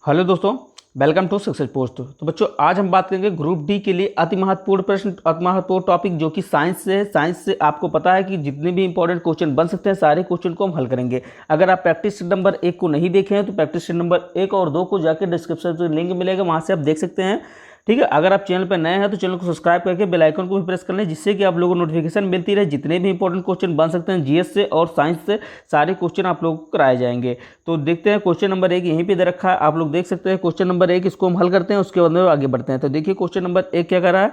Hello दोस्तों, welcome to success post. तो बच्चों, आज हम बात करेंगे ग्रुप डी के लिए अति महत्वपूर्ण प्रश्न, अति महत्वपूर्ण टॉपिक जो कि साइंस से है। साइंस से आपको पता है कि जितने भी इंपॉर्टेंट क्वेश्चन बन सकते हैं सारे क्वेश्चन को हम हल करेंगे। अगर आप प्रैक्टिस नंबर 1 को नहीं देखे हैं तो प्रैक्टिस नंबर 1 और 2 को जाकर डिस्क्रिप्शन में लिंक मिलेगा, वहाँ से आप देख सकते हैं। ठीक है, अगर आप चैनल पर नए हैं तो चैनल को सब्सक्राइब करके बेल आइकन को भी प्रेस कर लें, जिससे कि आप लोगों को नोटिफिकेशन मिलती रहे। जितने भी इंपॉर्टेंट क्वेश्चन बन सकते हैं जीएस से और साइंस से, सारे क्वेश्चन आप लोगों को कराए जाएंगे। तो देखते हैं क्वेश्चन नंबर 1 यहीं पे दे रखा है, आप लोग देख सकते हैं। क्वेश्चन नंबर 1 इसको हम हल करते हैं, उसके बाद में आगे बढ़ते हैं। तो देखिए क्वेश्चन नंबर 1 क्या कर रहा है।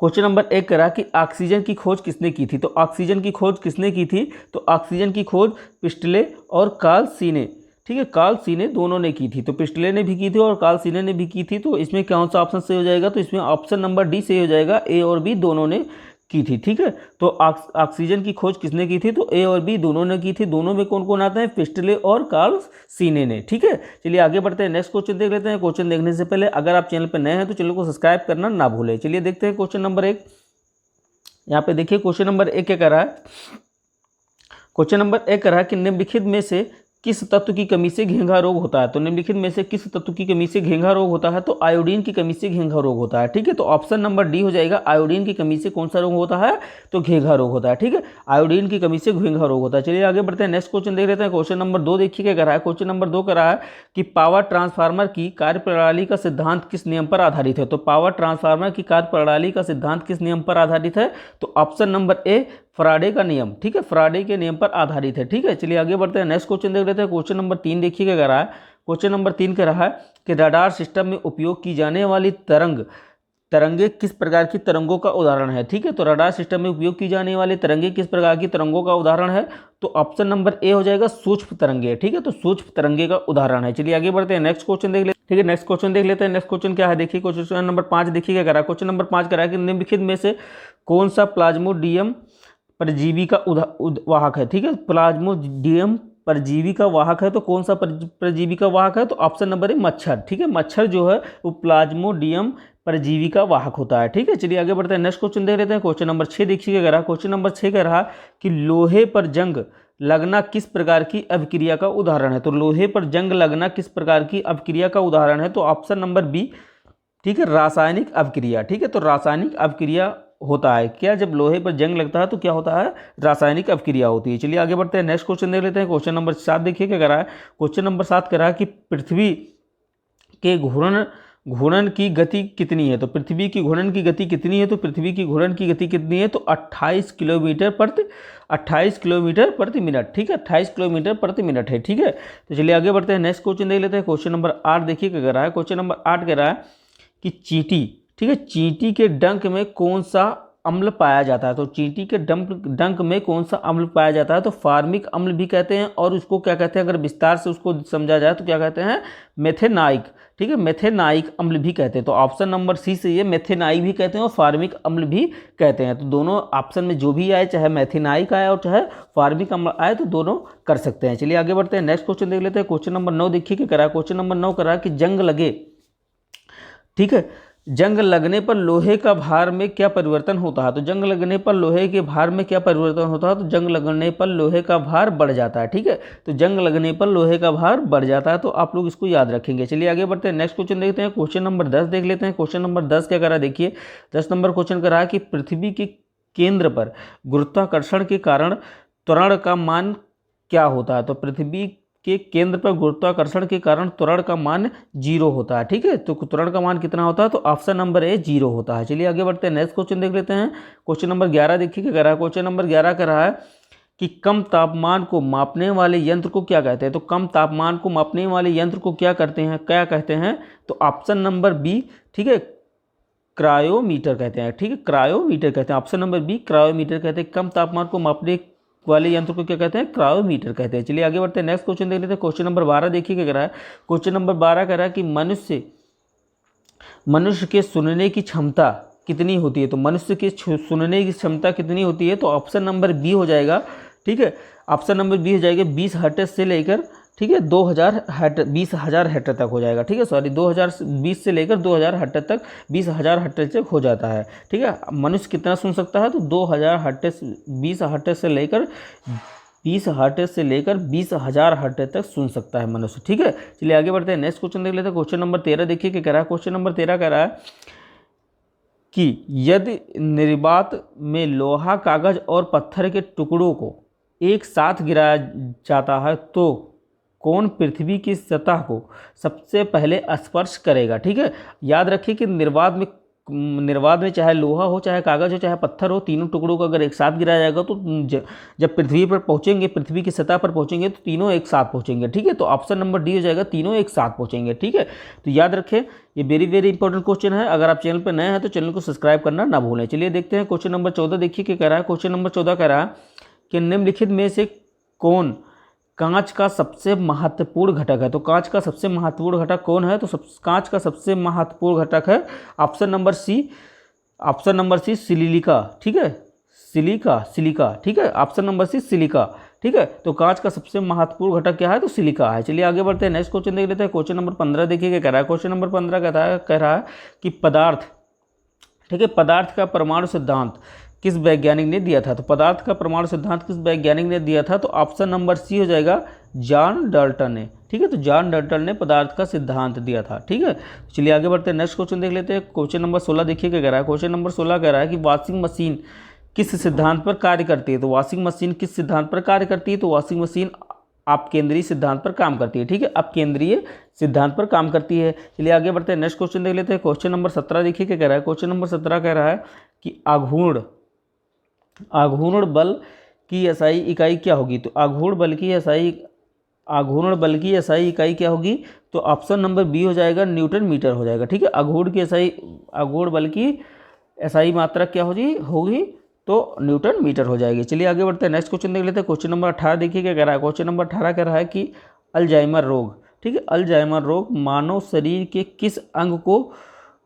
क्वेश्चन नंबर 1 करा कि ऑक्सीजन की खोज किसने की थी। तो ऑक्सीजन की खोज किसने की थी, तो ऑक्सीजन की खोज पिस्टले और कार्ल सीने, ठीक है, कार्ल सीने दोनों ने की थी। तो पिस्टले ने भी की थी और कार्ल सीने ने भी की थी। तो इसमें कौन सा ऑप्शन सही हो जाएगा, तो इसमें ऑप्शन नंबर डी सही हो जाएगा, ए और बी दोनों ने की थी। ठीक है, तो ऑक्सीजन की खोज किसने की थी, तो ए और बी दोनों ने की थी। दोनों में कौन कौन आता है, पिस्टले और कार्ल सीने ने। ठीक है, चलिए आगे बढ़ते हैं, नेक्स्ट क्वेश्चन देख लेते हैं। क्वेश्चन देखने से पहले अगर आप चैनल पर नए हैं तो चैनल को सब्सक्राइब करना ना भूलें। चलिए देखते हैं क्वेश्चन नंबर 1। यहाँ पे देखिए क्वेश्चन नंबर 1 क्या कर रहा है। क्वेश्चन नंबर 1 कर रहा है कि निम्नलिखित में से किस तत्व की कमी से घेंघा रोग होता है। तो निम्नलिखित में से किस तत्व की कमी से घेंघा रोग होता है, तो आयोडीन की कमी से घेंघा रोग होता है। ठीक है, तो ऑप्शन नंबर डी हो जाएगा, आयोडीन की कमी से कौन सा रोग होता है, तो घेंघा रोग होता है। ठीक है, आयोडीन की कमी से घेंघा रोग होता है। चलिए आगे बढ़ते हैं, नेक्स्ट क्वेश्चन देख लेते हैं। क्वेश्चन नंबर 2 देखिए क्या कर रहा है। क्वेश्चन नंबर 2 कर रहा है कि पावर ट्रांसफार्मर की कार्यप्रणाली का सिद्धांत किस नियम पर आधारित है। तो पावर ट्रांसफार्मर की कार्यप्रणाली का सिद्धांत किस नियम पर आधारित है, तो ऑप्शन नंबर ए, फराडे का नियम। ठीक है, फराडे के नियम पर आधारित है। ठीक है, चलिए आगे बढ़ते हैं, नेक्स्ट क्वेश्चन देख लेते हैं। क्वेश्चन नंबर 3 देखिए क्या कर रहा है। क्वेश्चन नंबर 3 कह रहा है कि रडार सिस्टम में उपयोग की जाने वाली तरंगे किस प्रकार की तरंगों का उदाहरण है। ठीक है, तो रडार सिस्टम में उपयोग की जाने वाली तरंगे किस प्रकार की तरंगों का उदाहरण है, तो ऑप्शन नंबर ए हो जाएगा, सूक्ष्म तरंगे। ठीक है, तो सूक्ष्म तरंगे का उदाहरण है। चलिए आगे बढ़ते हैं, नेक्स्ट क्वेश्चन देख लेते हैं। ठीक है, नेक्स्ट क्वेश्चन देख लेते हैं। नेक्स्ट क्वेश्चन क्या है, देखिए क्वेश्चन नंबर 5 देखिए क्या कर रहा है। क्वेश्चन नंबर 5 कर रहा है कि निम्नलिखित में से कौन सा प्लाज्मोडियम परजीवी का वाहक है। ठीक है, प्लाज्मोडियम परजीवी का वाहक है, तो कौन सा परजीवी का वाहक है, तो ऑप्शन नंबर ए, मच्छर। ठीक है, मच्छर जो है वो प्लाज्मोडियम परजीवी का वाहक होता है। ठीक है, चलिए आगे बढ़ते हैं, नेक्स्ट क्वेश्चन देख लेते हैं। क्वेश्चन नंबर 6 देखिए क्या कह रहा है। क्वेश्चन नंबर 6 कह रहा कि लोहे पर जंग लगना किस प्रकार की अभिक्रिया का उदाहरण है। तो लोहे पर जंग लगना किस प्रकार की अभिक्रिया का उदाहरण है, तो ऑप्शन नंबर बी, ठीक है, रासायनिक अभिक्रिया। ठीक है, तो रासायनिक अभिक्रिया होता है क्या, जब लोहे पर जंग लगता है तो क्या होता है, रासायनिक अभिक्रिया होती है। चलिए आगे बढ़ते हैं, नेक्स्ट क्वेश्चन देख लेते हैं। क्वेश्चन नंबर 7 देखिए क्या कर रहा है। क्वेश्चन नंबर 7 कह रहा है कि पृथ्वी के घूर्णन की गति कितनी है। तो पृथ्वी की घूर्णन की गति कितनी है, तो पृथ्वी की घूर्णन की गति कितनी है, तो 28 किलोमीटर प्रति मिनट। ठीक है, 28 किलोमीटर प्रति मिनट है। ठीक है, तो चलिए आगे बढ़ते हैं, नेक्स्ट क्वेश्चन देख लेते हैं। क्वेश्चन नंबर 8 देखिए क्या कर रहा है। क्वेश्चन नंबर 8 कह रहा है कि चींटी, ठीक है, चींटी के डंक में कौन सा अम्ल पाया जाता है। तो चींटी के डंक में कौन सा अम्ल पाया जाता है, तो फार्मिक अम्ल भी कहते हैं, और उसको क्या कहते हैं, अगर विस्तार से उसको समझा जाए तो क्या कहते हैं, मेथेनाइक। ठीक है, मेथेनाइक अम्ल भी कहते हैं। तो ऑप्शन नंबर सी से ये मेथेनाइक भी कहते हैं और फार्मिक अम्ल भी कहते हैं। तो दोनों ऑप्शन में जो भी आए, चाहे मेथेनाइक आए और चाहे फार्मिक अम्ल आए, तो दोनों कर सकते हैं। चलिए आगे बढ़ते हैं, नेक्स्ट क्वेश्चन देख लेते हैं। क्वेश्चन नंबर 9 देखिए क्या करा है। क्वेश्चन नंबर 9 करा कि जंग लगे, ठीक है, जंग लगने पर लोहे का भार में क्या परिवर्तन होता है। तो जंग लगने पर लोहे के भार में क्या परिवर्तन होता है, तो जंग लगने पर लोहे का भार बढ़ जाता है। ठीक है, तो जंग लगने पर लोहे का भार बढ़ जाता है, तो आप लोग इसको याद रखेंगे। चलिए आगे बढ़ते हैं, नेक्स्ट क्वेश्चन देखते हैं। क्वेश्चन नंबर 10 देख लेते हैं। क्वेश्चन नंबर 10 क्या करा, देखिए 10 नंबर क्वेश्चन करा है कि पृथ्वी के केंद्र पर गुरुत्वाकर्षण के कारण त्वरण का मान क्या होता है। तो पृथ्वी के केंद्र पर गुरुत्वाकर्षण के कारण त्वरण का मान 0 होता है। ठीक है, तो त्वरण का मान कितना होता है, तो ऑप्शन नंबर ए, 0 होता है। चलिए आगे बढ़ते हैं, नेक्स्ट क्वेश्चन देख लेते हैं। क्वेश्चन नंबर 11 देखिए क्या कह रहा है। क्वेश्चन नंबर 11 कह रहा है कि कम तापमान को मापने वाले यंत्र को क्या कहते हैं। तो कम तापमान को मापने वाले यंत्र को क्या कहते हैं, तो ऑप्शन नंबर बी, ठीक है, क्रायोमीटर कहते हैं। ठीक है, क्रायोमीटर कहते हैं, ऑप्शन नंबर बी, क्रायोमीटर कहते हैं। कम तापमान को मापने वाले यंत्र को क्या कहते हैं, क्रायोमीटर कहते हैं। चलिए आगे बढ़ते हैं, नेक्स्ट क्वेश्चन देख लेते हैं। क्वेश्चन नंबर 12 देखिए क्या कह रहा है। क्वेश्चन नंबर 12 कह रहा है कि मनुष्य के सुनने की क्षमता कितनी होती है। तो मनुष्य की सुनने की क्षमता कितनी होती है, तो ऑप्शन नंबर बी हो जाएगा। ठीक है, ऑप्शन नंबर बी हो जाएगा 20 हर्ट्ज से लेकर, ठीक है, 20,000 हर्ट्ज तक हो जाएगा। ठीक है, सॉरी, 2020 से लेकर 2000 हर्ट्ज तक, 20,000 हर्ट्ज तक हो जाता है। ठीक है, मनुष्य कितना सुन सकता है, तो 2000 हर्ट्ज, 20 हर्ट्ज से लेकर 20 हर्ट्ज से लेकर 20,000 हर्ट्ज तक सुन सकता है मनुष्य। ठीक है, चलिए आगे बढ़ते हैं। नेक्स्ट क्वेश्चन देख लेते हैं। क्वेश्चन नंबर 13 देखिए क्या कह रहा है। क्वेश्चन नंबर 13 कह रहा है कि यदि निर्वात में लोहा, कागज और पत्थर के टुकड़ों को एक साथ गिराया जाता है तो कौन पृथ्वी की सतह को सबसे पहले स्पर्श करेगा। ठीक है, याद रखिए कि निर्वात में चाहे लोहा हो, चाहे कागज हो, चाहे पत्थर हो, तीनों टुकड़ों को अगर एक साथ गिराया जाएगा तो जब पृथ्वी पर पहुंचेंगे, पृथ्वी की सतह पर पहुंचेंगे तो तीनों एक साथ पहुंचेंगे। ठीक है, तो ऑप्शन नंबर डी हो जाएगा, तीनों एक साथ पहुंचेंगे। ठीक है, तो याद रखें ये वेरी वेरी इंपॉर्टेंट क्वेश्चन है। अगर आप चैनल पर नए हैं तो चैनल को सब्सक्राइब करना ना भूलें। चलिए देखते हैं क्वेश्चन नंबर 14 देखिए क्या कह रहा है। क्वेश्चन नंबर 14 कह रहा है कि निम्नलिखित में से कौन कांच का सबसे महत्वपूर्ण घटक है। तो कांच का सबसे महत्वपूर्ण घटक कौन है, तो कांच का सबसे महत्वपूर्ण घटक है option number C, option number C silica. ठीक है, सिलिका। ठीक है, ऑप्शन नंबर सी सिलिका। ठीक है, तो कांच का सबसे महत्वपूर्ण घटक क्या है, तो सिलिका है। चलिए आगे बढ़ते हैं। नेक्स्ट क्वेश्चन देख लेते हैं। क्वेश्चन नंबर 15 देखिए क्या कह रहा है। क्वेश्चन नंबर 15 कह रहा है कि पदार्थ, ठीक है, पदार्थ का परमाणु सिद्धांत किस वैज्ञानिक ने दिया था। तो पदार्थ का परमाणु सिद्धांत किस वैज्ञानिक ने दिया था, तो ऑप्शन नंबर सी हो जाएगा, जॉन डाल्टन ने। ठीक है, तो जॉन डाल्टन ने पदार्थ का सिद्धांत दिया था। ठीक है, चलिए आगे बढ़ते हैं। नेक्स्ट क्वेश्चन देख लेते हैं। क्वेश्चन नंबर 16 देखिए क्या कह रहा है। क्वेश्चन नंबर 16 कह रहा है कि वॉशिंग मशीन किस सिद्धांत पर कार्य करती है। तो वॉशिंग मशीन किस सिद्धांत पर कार्य करती है, तो वॉशिंग मशीन आप केंद्रीय सिद्धांत पर काम करती है। ठीक है, आप केंद्रीय सिद्धांत पर काम करती है। चलिए आगे बढ़ते हैं। नेक्स्ट क्वेश्चन देख लेते हैं। क्वेश्चन नंबर 17 देखिए क्या कह रहा है। क्वेश्चन नंबर 17 कह रहा है कि आघूर्ण बल की एसआई इकाई क्या होगी। तो आघूर्ण बल की एसआई इकाई क्या होगी, तो ऑप्शन नंबर बी हो जाएगा, न्यूटन मीटर हो जाएगा। ठीक है, आघूर्ण बल की एसआई मात्रा क्या होगी, तो न्यूटन मीटर हो जाएगी। चलिए आगे बढ़ते हैं। नेक्स्ट क्वेश्चन देख लेते हैं। क्वेश्चन नंबर 18 देखिए क्या कह रहा है। क्वेश्चन नंबर 18 कह रहा है कि अल्जाइमर रोग, ठीक है, अल्जाइमर रोग मानव शरीर के किस अंग को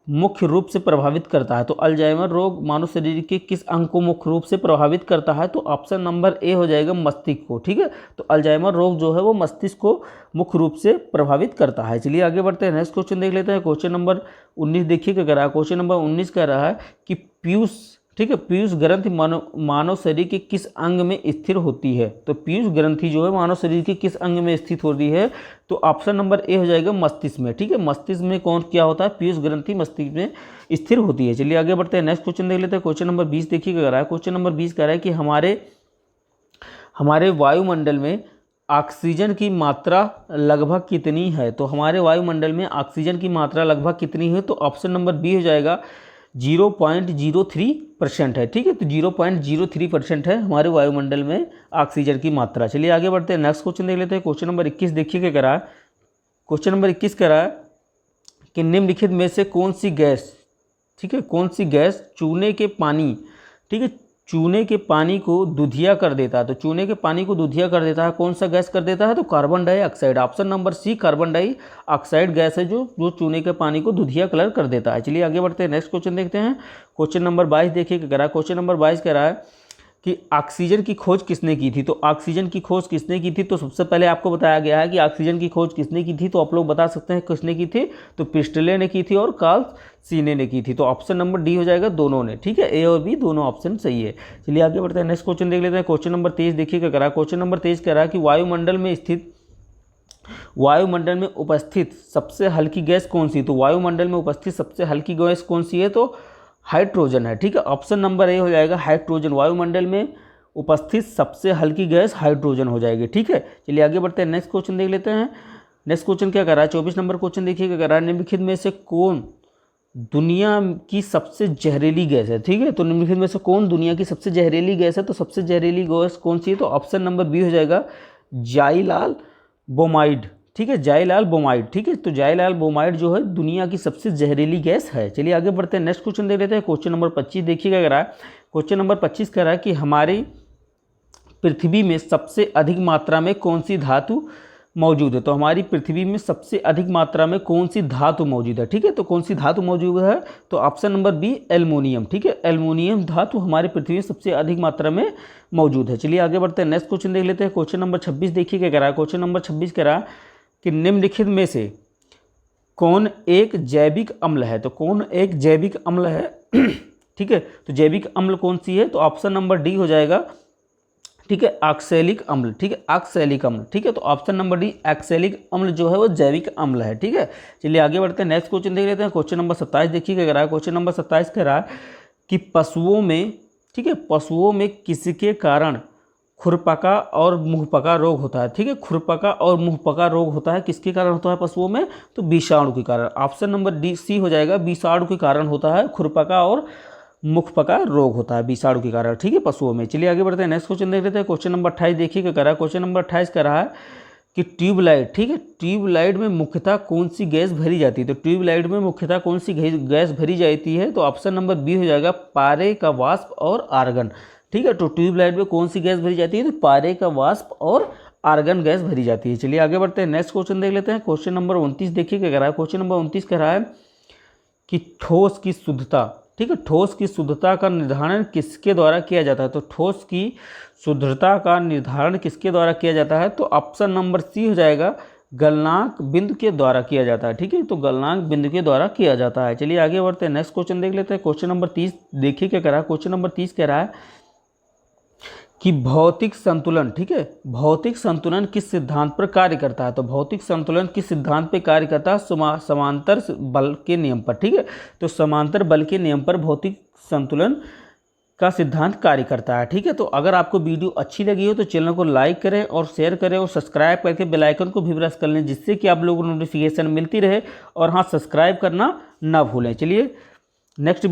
मुख्य रूप से प्रभावित करता है। तो अल्जाइमर रोग मानव शरीर के किस अंग को मुख्य रूप से प्रभावित करता है, तो ऑप्शन नंबर ए हो जाएगा, मस्तिष्क को। ठीक है, तो अल्जाइमर रोग जो है वो मस्तिष्क को मुख्य रूप से प्रभावित करता है। चलिए आगे बढ़ते हैं। नेक्स्ट क्वेश्चन देख लेते हैं। क्वेश्चन नंबर 19 देखिए क्या कह रहा है। क्वेश्चन नंबर 19 कह रहा है कि पीयूष, ठीक है, पीयूष ग्रंथि मानव शरीर के किस अंग में स्थिर होती है। तो पीयूष ग्रंथि जो है मानव शरीर के किस अंग में स्थित होती है, तो ऑप्शन नंबर ए हो जाएगा, मस्तिष्क में। ठीक है, मस्तिष्क में कौन क्या होता है, पीयूष ग्रंथि मस्तिष्क में स्थिर होती है। चलिए आगे बढ़ते हैं। नेक्स्ट क्वेश्चन देख लेते हैं। क्वेश्चन नंबर 20 देखिए क्या कह रहा है। क्वेश्चन नंबर 20 कह रहा है कि हमारे वायुमंडल में ऑक्सीजन की मात्रा लगभग कितनी है। तो हमारे वायुमंडल में ऑक्सीजन की मात्रा लगभग कितनी है, तो ऑप्शन नंबर बी हो जाएगा, 0.03% है। ठीक है, तो 0.03% है हमारे वायुमंडल में ऑक्सीजन की मात्रा। चलिए आगे बढ़ते हैं। नेक्स्ट क्वेश्चन देख लेते हैं। क्वेश्चन नंबर 21 देखिए क्या कह रहा है। क्वेश्चन नंबर 21 कह रहा है कि निम्नलिखित में से कौन सी गैस, ठीक है, कौन सी गैस चूने के पानी, ठीक है, चूने के पानी को दुधिया कर देता है। तो चूने के पानी को दुधिया कर देता है, कौन सा गैस कर देता है, तो carbon dioxide. Option number C, carbon dioxide gas है जो चूने के पानी को दुधिया कलर कर देता है। चलिए आगे बढ़ते हैं। नेक्स्ट क्वेश्चन देखते हैं। क्वेश्चन नंबर 22 देखिए क्या कह रहा है। क्वेश्चन नंबर 22 कह रहा है कि ऑक्सीजन की खोज किसने की थी। तो ऑक्सीजन की खोज किसने की थी, तो सबसे पहले आपको बताया गया है कि ऑक्सीजन की खोज किसने की थी, तो आप लोग बता सकते हैं किसने की थी, तो प्रिस्टले ने की थी और कार्ल सीने ने की थी। तो ऑप्शन नंबर डी हो जाएगा, दोनों ने। ठीक है, ए और बी दोनों ऑप्शन सही है। चलिए आगे बढ़ते हैं। नेक्स्ट क्वेश्चन देख लेते हैं। क्वेश्चन नंबर 23 देखिए क्या कह रहा है। क्वेश्चन नंबर 23 कह रहा है कि वायुमंडल में उपस्थित सबसे हल्की गैस कौन सी। तो वायुमंडल में उपस्थित सबसे हल्की गैस कौन सी है, तो हाइड्रोजन है। ठीक है, ऑप्शन नंबर ए हो जाएगा, हाइड्रोजन। वायुमंडल में उपस्थित सबसे हल्की गैस हाइड्रोजन हो जाएगी। ठीक है, चलिए आगे बढ़ते हैं। नेक्स्ट क्वेश्चन देख लेते हैं। नेक्स्ट क्वेश्चन क्या कर रहा है, 24 नंबर क्वेश्चन देखिए क्या कर रहा है। निम्नलिखित में से कौन दुनिया की सबसे जहरीली गैस है। ठीक है, तो निम्नलिखित में से कौन दुनिया की सबसे जहरीली गैस है, तो सबसे जहरीली गैस कौन सी है, तो ऑप्शन नंबर बी हो जाएगा, जाइलाल बोमाइड। ठीक है, जाइलाल बोमाइड। ठीक है, तो जाइलाल बोमाइड जो है दुनिया की सबसे जहरीली गैस है। चलिए आगे बढ़ते हैं। नेक्स्ट क्वेश्चन देख लेते हैं। क्वेश्चन नंबर 25 देखिए क्या कह रहा है। क्वेश्चन नंबर 25 कह रहा है कि हमारी पृथ्वी में सबसे अधिक मात्रा में कौन सी धातु मौजूद है। तो हमारी पृथ्वी में सबसे अधिक मात्रा में कौन सी धातु मौजूद है। ठीक है, तो कौन सी धातु मौजूद है, तो ऑप्शन नंबर बी, एल्युमिनियम। ठीक है, एल्युमिनियम धातु हमारी पृथ्वी में सबसे अधिक मात्रा में मौजूद है। चलिए आगे बढ़ते हैं। नेक्स्ट क्वेश्चन देख लेते हैं। क्वेश्चन नंबर 26 देखिए क्या कह रहा है। क्वेश्चन नंबर 26 कह रहा है कि निम्नलिखित में से कौन एक जैविक अम्ल है। तो कौन एक जैविक अम्ल है ठीक है, तो जैविक अम्ल कौन सी है, तो ऑप्शन नंबर डी हो जाएगा, ठीक है, ऑक्सैलिक अम्ल, ठीक है, ऑक्सैलिक अम्ल, ठीक है। तो ऑप्शन नंबर डी ऑक्सैलिक अम्ल जो है वो जैविक अम्ल है, ठीक है। चलिए आगे बढ़ते हैं, नेक्स्ट क्वेश्चन देख लेते हैं। क्वेश्चन नंबर 27 देखिए क्या कह रहा है। क्वेश्चन नंबर 27 कह रहा है कि पशुओं में, ठीक है, पशुओं में किसके कारण खुरपका और मुंहपका रोग होता है, ठीक है। खुरपका और मुंहपका रोग होता है, किसके कारण होता है पशुओं में, तो विषाणु के कारण। ऑप्शन नंबर डी सी हो जाएगा, विषाणु के कारण होता है खुरपका और मुखपका रोग होता है विषाणु के कारण, ठीक है, पशुओं में। चलिए आगे बढ़ते हैं, नेक्स्ट क्वेश्चन देख लेते हैं। क्वेश्चन नंबर 28 देखिए क्या कह रहा है। क्वेश्चन नंबर 28 कह रहा है कि ट्यूबलाइट, ठीक है, ट्यूबलाइट में मुख्यतः कौन सी गैस भरी जाती है। तो ट्यूबलाइट में मुख्यतः कौन सी गैस भरी जाती है, तो ऑप्शन नंबर बी हो जाएगा, पारे का वाष्प और आर्गन, ठीक है। तो ट्यूबलाइट में कौन सी गैस भरी जाती है, तो पारे का वाष्प और आर्गन गैस भरी जाती है। चलिए आगे बढ़ते हैं, नेक्स्ट क्वेश्चन देख लेते हैं। क्वेश्चन नंबर 29 देखिए क्या कह रहा है। क्वेश्चन नंबर 29 कह रहा है कि ठोस की शुद्धता, ठीक है, ठोस की शुद्धता का निर्धारण किसके द्वारा किया जाता है। तो ठोस की शुद्धता का निर्धारण किसके द्वारा किया जाता है, तो ऑप्शन नंबर सी हो जाएगा, गलनांक बिंदु के द्वारा किया जाता है, ठीक है। तो गलनांक बिंदु के द्वारा किया जाता है। चलिए आगे बढ़ते हैं, नेक्स्ट क्वेश्चन देख लेते हैं। क्वेश्चन नंबर 30 देखिए क्या कह रहा है। क्वेश्चन नंबर 30 कह रहा है कि भौतिक संतुलन, ठीक है, भौतिक संतुलन किस सिद्धांत पर कार्य करता है। तो भौतिक संतुलन किस सिद्धांत पर कार्य करता है, समांतर बल के नियम पर, ठीक है। तो समांतर बल के नियम पर भौतिक संतुलन का सिद्धांत कार्य करता है, ठीक है। तो अगर आपको वीडियो अच्छी लगी हो तो चैनल को लाइक करें और शेयर करें और सब्सक्राइब करके बेल आइकन को भी प्रेस कर लें, जिससे कि आप लोगों को नोटिफिकेशन मिलती रहे। और हाँ, सब्सक्राइब करना ना भूलें। चलिए नेक्स्ट